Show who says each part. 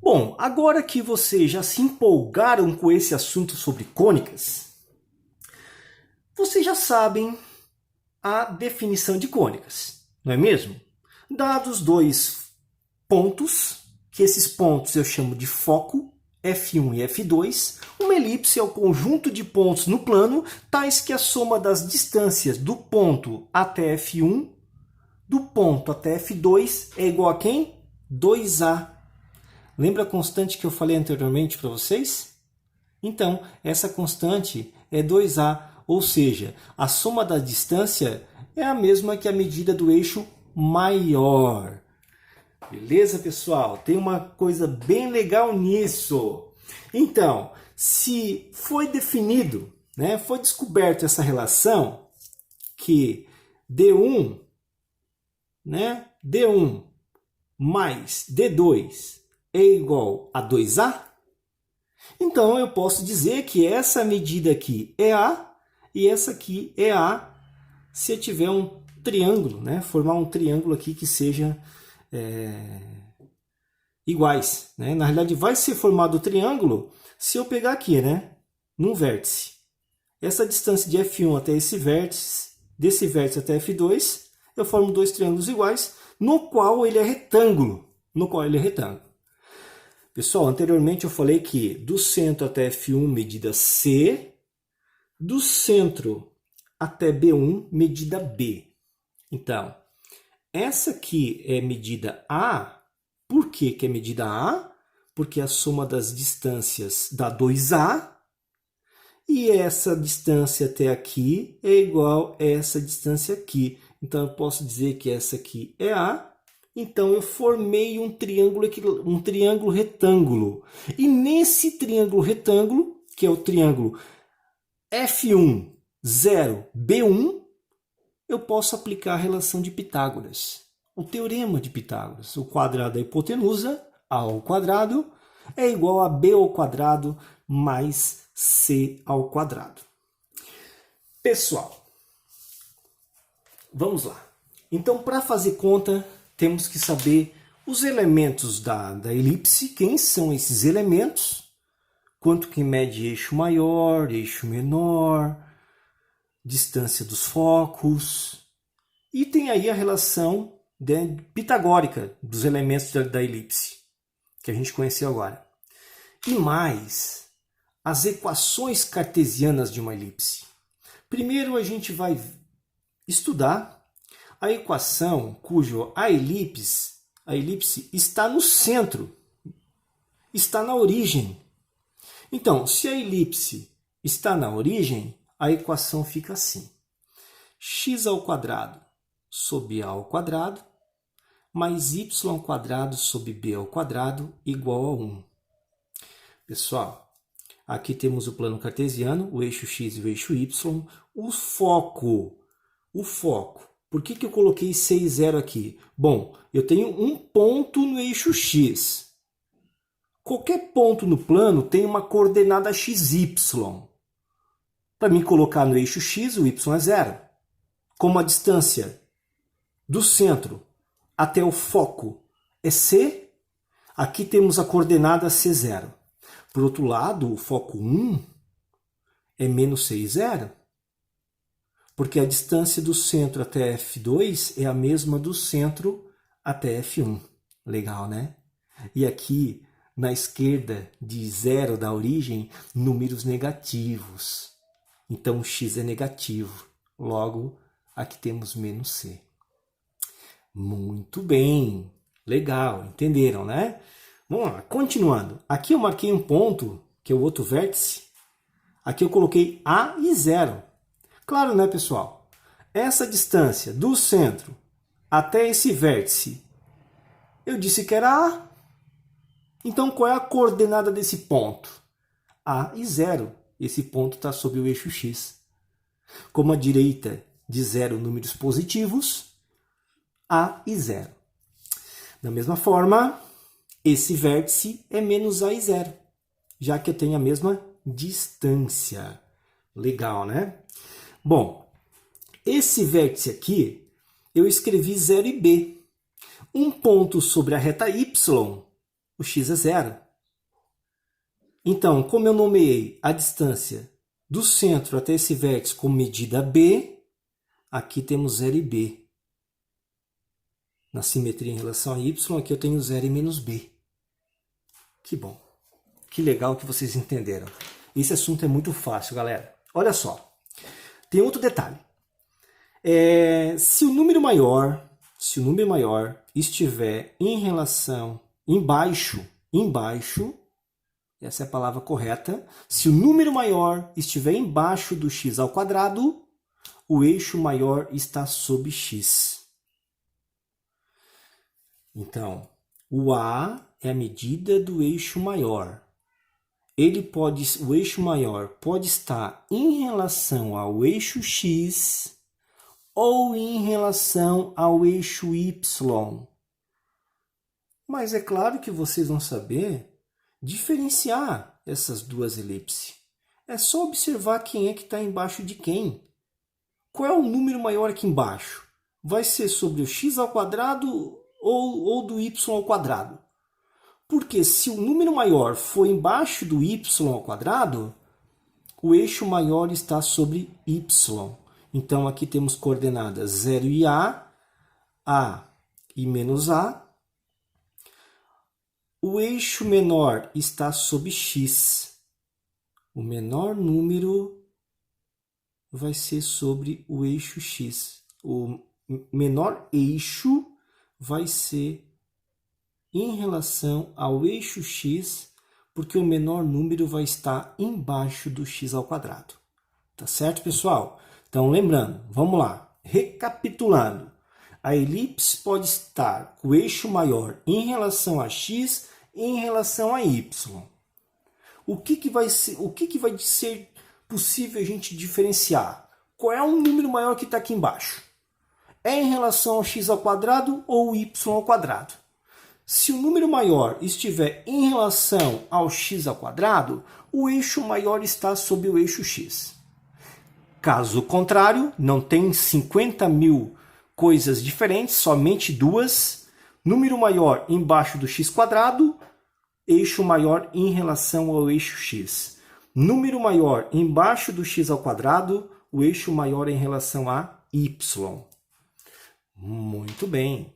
Speaker 1: Bom, agora que vocês já se empolgaram com esse assunto sobre cônicas, vocês já sabem a definição de cônicas, não é mesmo? Dados dois pontos, que esses pontos eu chamo de foco, F1 e F2, uma elipse é o conjunto de pontos no plano, tais que a soma das distâncias do ponto até F1, do ponto até F2 é igual a quem? 2A. Lembra a constante que eu falei anteriormente para vocês? Então, essa constante é 2A, ou seja, a soma da distância é a mesma que a medida do eixo maior. Beleza, pessoal? Tem uma coisa bem legal nisso. Então, se foi definido, foi descoberto essa relação que D1, D1 mais D2 é igual a 2A, então eu posso dizer que essa medida aqui é A e essa aqui é A se eu tiver um triângulo, formar um triângulo aqui que seja iguais. Na realidade vai ser formado o triângulo se eu pegar aqui, num vértice. Essa distância de F1 até esse vértice, desse vértice até F2, eu formo dois triângulos iguais, no qual ele é retângulo. Pessoal, anteriormente eu falei que do centro até F1, medida C, do centro até B1, medida B. Então, essa aqui é medida A. Por que que é medida A? Porque a soma das distâncias dá 2A, e essa distância até aqui é igual a essa distância aqui. Então, eu posso dizer que essa aqui é A. Então, eu formei um triângulo retângulo. E nesse triângulo retângulo, que é o triângulo F1, 0, B1, eu posso aplicar a relação de Pitágoras. O teorema de Pitágoras. O quadrado da hipotenusa, A ao quadrado, é igual a B ao quadrado mais C ao quadrado. Pessoal, vamos lá. Então, para fazer conta, temos que saber os elementos da elipse, quem são esses elementos, quanto que mede eixo maior, eixo menor, distância dos focos, e tem aí a relação pitagórica dos elementos da elipse, que a gente conheceu agora. E mais, as equações cartesianas de uma elipse. Primeiro a gente vai estudar a equação cujo a elipse está no centro, está na origem. Então, se a elipse está na origem, a equação fica assim: x ao quadrado sobre a ao quadrado mais y ao quadrado sobre b ao quadrado igual a 1. Pessoal, aqui temos o plano cartesiano, o eixo x e o eixo y, o foco. Por que eu coloquei 6, 0 aqui? Bom, eu tenho um ponto no eixo x. Qualquer ponto no plano tem uma coordenada xy. Para mim colocar no eixo x, o y é 0. Como a distância do centro até o foco é c, aqui temos a coordenada c0. Por outro lado, o foco 1 é menos 6, 0. Porque a distância do centro até F2 é a mesma do centro até F1. Legal, né? E aqui, na esquerda de 0 da origem, números negativos. Então, x é negativo. Logo, aqui temos menos c. Muito bem. Legal, entenderam, né? Vamos lá, continuando. Aqui eu marquei um ponto, que é o outro vértice. Aqui eu coloquei A e 0. Claro, né, pessoal? Essa distância do centro até esse vértice, eu disse que era A. Então, qual é a coordenada desse ponto? A e 0. Esse ponto está sob o eixo x. Como a direita de 0 números positivos, A e 0. Da mesma forma, esse vértice é menos A e 0, já que eu tenho a mesma distância. Legal, né? Bom, esse vértice aqui, eu escrevi 0 e B. Um ponto sobre a reta y o x é 0. Então, como eu nomeei a distância do centro até esse vértice como medida b, aqui temos 0 e b. Na simetria em relação a y, aqui eu tenho 0 e menos b. Que bom. Que legal que vocês entenderam. Esse assunto é muito fácil, galera. Olha só. Tem outro detalhe. Se o número maior estiver em relação embaixo, essa é a palavra correta. Se o número maior estiver embaixo do x ao quadrado, o eixo maior está sob x. Então, o A é a medida do eixo maior. O eixo maior pode estar em relação ao eixo x ou em relação ao eixo y. Mas é claro que vocês vão saber diferenciar essas duas elipses. É só observar quem é que está embaixo de quem. Qual é o número maior aqui embaixo? Vai ser sobre o x ao quadrado ou do y ao quadrado? Porque se o número maior for embaixo do y ao quadrado, o eixo maior está sobre y. Então, aqui temos coordenadas 0 e A e menos A. O eixo menor está sob x. O menor número vai ser sobre o eixo x. O menor eixo vai ser em relação ao eixo x, porque o menor número vai estar embaixo do x ao quadrado. Tá certo, pessoal? Então, lembrando, vamos lá. Recapitulando. A elipse pode estar com o eixo maior em relação a x e em relação a y. O que vai ser possível a gente diferenciar? Qual é o número maior que está aqui embaixo? É em relação ao x ao quadrado ou y ao quadrado? Se o número maior estiver em relação ao x ao quadrado, o eixo maior está sobre o eixo x. Caso contrário, não tem 50.000 coisas diferentes, somente duas. Número maior embaixo do x quadrado, eixo maior em relação ao eixo x. Número maior embaixo do x ao quadrado, o eixo maior em relação a y. Muito bem.